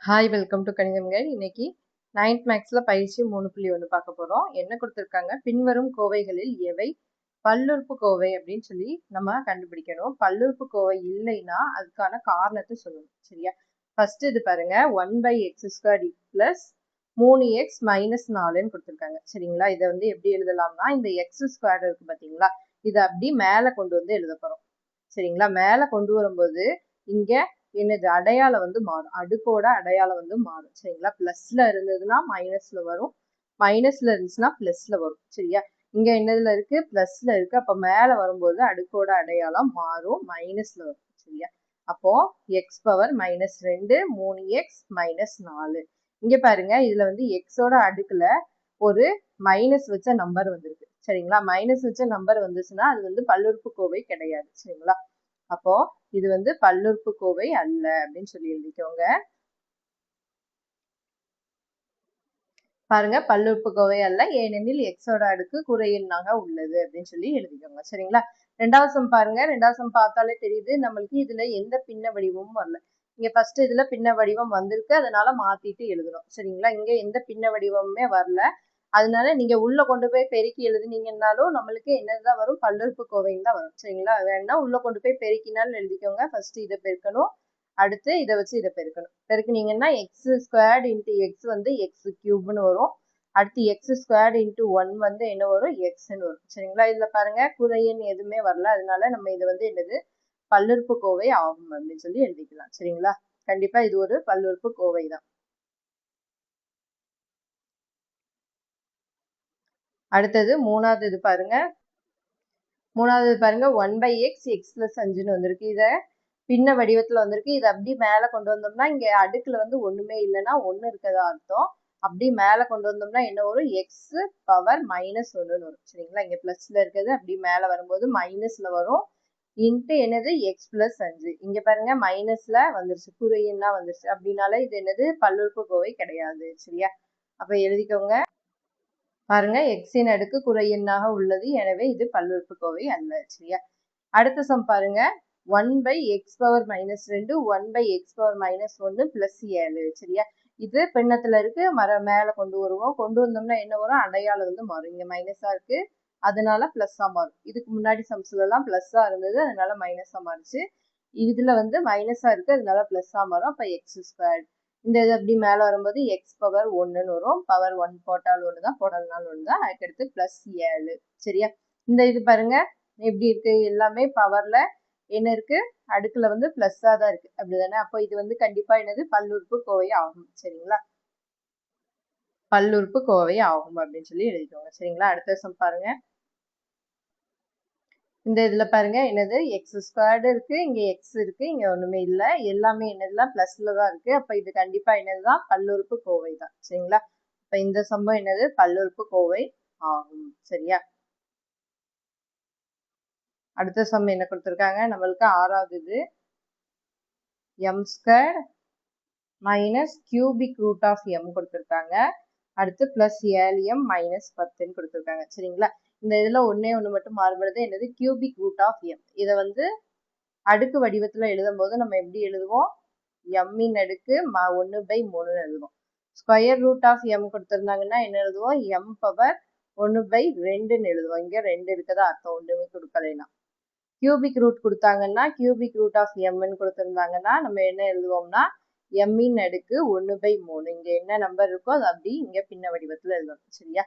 Hi welcome to கணிதம் guide. இன்னைக்கு 9th மேக்ஸ்ல பயிற்சி 3.1 பார்க்க போறோம். என்ன கொடுத்துருக்காங்க, பின்வரும் கோவைகளில் எவை பல்லுறுப்பு கோவை அப்படின்னு சொல்லி நம்ம கண்டுபிடிக்கணும். பல்லுறுப்பு கோவை இல்லைன்னா அதுக்கான காரணத்தை சொல்லணும். சரியா? ஃபர்ஸ்ட் இது பாருங்க, 1/x² பிளஸ் 3x மைனஸ் 4ன்னு கொடுத்துருக்காங்க. சரிங்களா? இதை வந்து எப்படி எழுதலாம்னா, இந்த x² இருக்கு பார்த்தீங்களா, இதை அப்படி மேலே கொண்டு வந்து எழுத போறோம். சரிங்களா? மேலே கொண்டு வரும்போது இங்க என்னது அடையாளம் வந்து மாறும், அடுக்கோட அடையாளம் வந்து மாறும். சரிங்களா? பிளஸ்ல இருந்ததுன்னா மைனஸ்ல வரும், மைனஸ்ல இருந்துச்சுன்னா பிளஸ்ல வரும். சரியா? இங்க என்னதுல இருக்கு, பிளஸ்ல இருக்கு. அப்ப மேல வரும்போது அடுக்கோட அடையாளம் மாறும், மைனஸ்ல வரும். சரியா? அப்போ எக்ஸ் பவர் -2 3x -4. இங்க பாருங்க, இதுல வந்து எக்ஸோட அடுக்குல ஒரு மைனஸ் வச்ச நம்பர் வந்திருக்கு. சரிங்களா? மைனஸ் வச்ச நம்பர் வந்துச்சுன்னா அது வந்து பல்லுறுப்புக்கோவை கிடையாது. சரிங்களா? அப்போ இது வந்து பல்லுறுப்புக்கோவை அல்ல அப்படின்னு சொல்லி எழுதிக்கோங்க. பாருங்க, பல்லுறுப்புக்கோவை அல்ல, ஏனெனில் எக்ஸோட அடுக்கு குறையெண்ணாக உள்ளது அப்படின்னு சொல்லி எழுதிக்கோங்க. சரிங்களா? ரெண்டாவது சம் பாருங்க. ரெண்டாவது சம் பார்த்தாலே தெரியுது நம்மளுக்கு இதுல எந்த பின்ன வடிவமும் வரல. இங்க ஃபர்ஸ்ட் இதுல பின்ன வடிவம் வந்திருக்கு, அதனால மாத்திட்டு எழுதணும். சரிங்களா? இங்க எந்த பின்ன வடிவமுமே வரல, அதனால நீங்க உள்ள கொண்டு போய் பெருக்கி எழுதுனீங்கன்னாலும் நம்மளுக்கு என்னதான் வரும், பல்லுறுப்புக்கோவைன்னு தான் வரும். சரிங்களா? வேணா உள்ள கொண்டு போய் பெருக்கினாலும் எழுதிக்கோங்க. ஃபர்ஸ்ட் இதை பெருக்கணும், அடுத்து இதை வச்சு இதை பெருக்கணும். பெருக்குனீங்கன்னா x² இன்ட்டு எக்ஸ் வந்து x³ வரும். அடுத்து x² இன்ட்டு 1 வந்து என்ன வரும், xன்னு வரும். சரிங்களா? இதுல பாருங்க, குறையெண் எதுவுமே வரல, அதனால நம்ம இது வந்து என்னது பல்லுறுப்புக்கோவை ஆகும் அப்படின்னு சொல்லி எழுதிக்கலாம். சரிங்களா? கண்டிப்பா இது ஒரு பல்லுறுப்புக்கோவை தான். அடுத்தது மூணாவது இது பாருங்க. மூணாவது பாருங்க, 1/x x+5ன்னு வந்திருக்கு. இதை பின்ன வடிவத்துல வந்திருக்கு. இதை அப்படி மேல கொண்டு வந்தோம்னா இங்க அடுக்குல வந்து ஒண்ணுமே இல்லைன்னா ஒண்ணு இருக்கதா அர்த்தம். அப்படி மேல கொண்டு வந்தோம்னா என்ன வரும், எக்ஸ் பவர் -1ன்னு வரும். சரிங்களா? இங்க பிளஸ்ல இருக்கிறது அப்படி மேல வரும்போது மைனஸ்ல வரும். இன்ட்டு என்னது, x+5. இங்க பாருங்க மைனஸ்ல வந்துருச்சு, குறியெண்ணா வந்துருச்சு. அப்படின்னால இது என்னது பல்லுறுப்புக்கோவை கிடையாது. சரியா? அப்ப எழுதிக்கோங்க. பாருங்க, எக்ஸின் அடுக்கு குறையெண்ணாக உள்ளது, எனவே இது பல்லுறுப்புக்கோவை அல்ல. சரியா? அடுத்த சம் பாருங்க, 1/x⁻², 1/x⁻1 பிளஸ் 7. சரியா? இது பின்னத்துல இருக்கு, மேல கொண்டு வருவோம். கொண்டு வந்தோம்னா என்ன வரும், அடையாளம் வந்து மாறும். இங்க மைனஸா இருக்கு, அதனால பிளஸ்ஸா மாறும். இதுக்கு முன்னாடி சம்ஸ்ல எல்லாம் பிளஸ்ஸா இருந்தது, அதனால மைனஸா மாறுச்சு. இதுல வந்து மைனஸா இருக்கு, அதனால பிளஸ்ஸா மாறும். அப்ப x². இந்த இது அப்படி மேல வரும்போது x⁻1ன்னு வரும். பவர் 1 போட்டால் 1 தான், போடலனாலும் 1 தான். அதுக்கடுத்து பிளஸ் 7. சரியா? இந்த இது பாருங்க எப்படி இருக்கு, எல்லாமே பவர்ல என்ன இருக்கு, அடுக்குல வந்து பிளஸ்ஸா தான் இருக்கு. அப்படிதானே? அப்போ இது வந்து கண்டிப்பா என்னது பல்லுறுப்புக்கோவை ஆகும். சரிங்களா? பல்லுறுப்புக்கோவை ஆகும் அப்படின்னு சொல்லி எழுதிக்கோங்க. சரிங்களா? அடுத்த சம் பாருங்க. இந்த இதுல பாருங்க, என்னது x² இருக்கு, இங்க x இருக்கு, இங்க ஒண்ணுமே இல்ல, எல்லாமே என்னதுலாம் பிளஸ்ல தான் இருக்கு. அப்ப இது கண்டிப்பா என்னதுதான் பல்லுறுப்புக்கோவை தான். சரிங்களா? அப்ப இந்த சம்பவம் என்னது பல்லுறுப்புக்கோவை ஆகும். சரியா? அடுத்த சம் என்ன கொடுத்திருக்காங்க நம்மளுக்கு, ஆறாவது இது m² minus cubic root of m கொடுத்திருக்காங்க. அடுத்து பிளஸ் 7m மைனஸ் 10ன்னு கொடுத்திருக்காங்க. சரிங்களா? இந்த இதுல ஒண்ணே ஒண்ணு மட்டும் மாறுபடுது, என்னது கியூபிக் ரூட் ஆஃப் m. இதை வந்து அடுக்கு வடிவத்துல எழுதும் போது நம்ம எப்படி எழுதுவோம், m-இன் அடுக்கு 1/3 எழுதுவோம். ஸ்கொயர் ரூட் ஆஃப் m கொடுத்திருந்தாங்கன்னா என்ன எழுதுவோம், m பவர் 1/2ன்னு எழுதுவோம். இங்க 2 இருக்கதா அர்த்தம், ஒண்ணுமே கொடுக்கலைன்னா. கியூபிக் ரூட் கொடுத்தாங்கன்னா, கியூபிக் ரூட் ஆஃப் m-ன்னு கொடுத்திருந்தாங்கன்னா நம்ம என்ன எழுதுவோம்னா, m-இன் அடுக்கு 1/3. இங்க என்ன நம்பர் இருக்கோ அது அப்படி இங்க பின்ன வடிவத்துல எழுதணும். சரியா?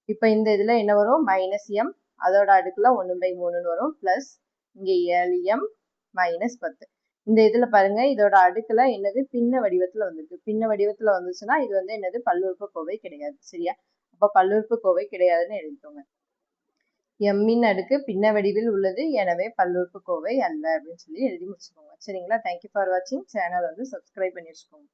இப்ப இந்த இதுல என்ன வரும், -m, அதோட அடுக்குல 1/3ன்னு வரும், பிளஸ் இங்க 7m மைனஸ் 10. இந்த இதுல பாருங்க, இதோட அடுக்குல என்னது பின்ன வடிவத்துல வந்திருக்கு. பின்ன வடிவத்துல வந்துச்சுன்னா இது வந்து என்னது பல்லுறுப்புக்கோவை கிடையாது. சரியா? அப்ப பல்லுறுப்புக்கோவை கிடையாதுன்னு எழுதிக்கோங்க. m-இன் அடுக்கு பின்ன வடிவில் உள்ளது, எனவே பல்லுறுப்புக்கோவை அல்ல அப்படின்னு சொல்லி எழுதி முடிச்சுக்கோங்க. சரிங்களா? தேங்க்யூ ஃபார் வாட்சிங். சேனல் வந்து சப்ஸ்கிரைப் பண்ணி வச்சுக்கோங்க.